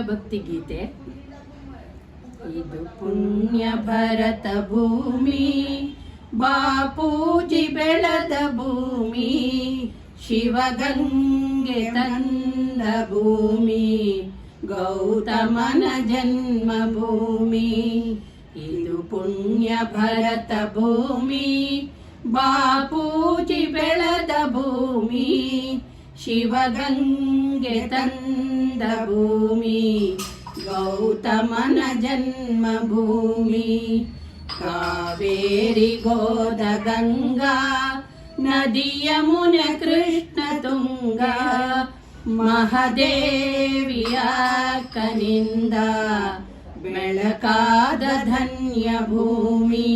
ಭಕ್ತಿ ಗೀತೆ. ಇದು ಪುಣ್ಯ ಭರತ ಭೂಮಿ, ಬಾಪೂಜಿ ಬೆಳೆದ ಭೂಮಿ, ಶಿವಗಂಗೆ ತಂದ ಭೂಮಿ, ಗೌತಮನ ಜನ್ಮ ಭೂಮಿ. ಇದು ಪುಣ್ಯ ಭರತ ಭೂಮಿ, ಬಾಪೂಜಿ ಬೆಳೆದ ಭೂಮಿ, ಶಿವಗಂಗೆ ತಂದ ಭೂಮಿ, ಗೌತಮನ ಜನ್ಮ ಭೂಮಿ. ಕಾವೇರಿ ಗೋದ ಗಂಗಾ ನದಿ ಯಮುನೆ ಕೃಷ್ಣ ತುಂಗ, ಮಹಾದೇವಿಯ ಕನಿಂದ ಬೆಳಕಾದ ಧನ್ಯ ಭೂಮಿ.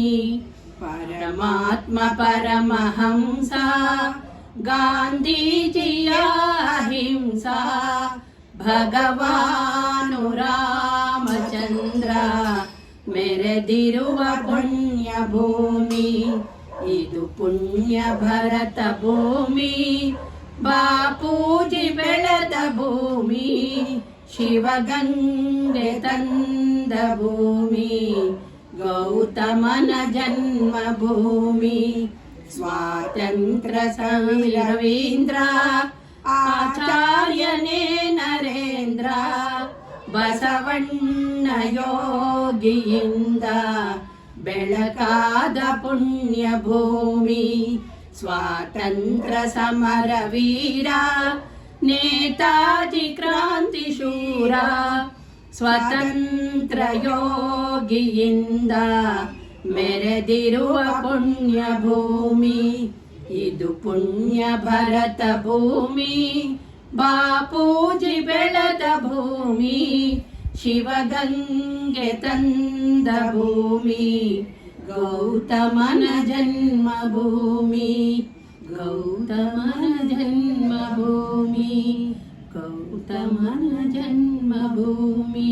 ಪರಮಾತ್ಮ ಪರಮಹಂಸ ಗಾಂಧೀಜಿಯ ಅಹಿಂಸಾ, ಭಗವಾನು ರಾಮಚಂದ್ರ ಮೆರೆದಿರುವ ಪುಣ್ಯ ಭೂಮಿ. ಇದು ಪುಣ್ಯ ಭರತ ಭೂಮಿ, ಬಾಪೂಜಿ ಬೆಳೆದ ಭೂಮಿ, ಶಿವಗಂಗೆ ತಂದ ಭೂಮಿ, ಗೌತಮನ ಜನ್ಮ ಭೂಮಿ. ಸ್ವಾತಂತ್ರ್ಯ ರವೀಂದ್ರ ಆಚಾರ್ಯನೇ ನರೇಂದ್ರ, ಬಸವಣ್ಣ ಯೋಗಿಯಿಂದ ಬೆಳಕಾದ ಪುಣ್ಯ ಭೂಮಿ. ಸ್ವಾತಂತ್ರ್ಯ ಸಮರ ವೀರ ನೇತಾಜಿ ಕ್ರಾಂತಿ ಶೂರ, ಸ್ವತಂತ್ರ ಯೋಗಿಯಿಂದ ಮೆರೆದಿರುವ ಪುಣ್ಯ ಭೂಮಿ. ಇದು ಪುಣ್ಯ ಭರತ ಭೂಮಿ, ಬಾಪೂಜಿ ಬೆಳೆದ ಭೂಮಿ, ಶಿವಗಂಗೆ ತಂದ ಭೂಮಿ, ಗೌತಮನ ಜನ್ಮ ಭೂಮಿ, ಗೌತಮನ ಜನ್ಮ ಭೂಮಿ, ಗೌತಮನ ಜನ್ಮ ಭೂಮಿ.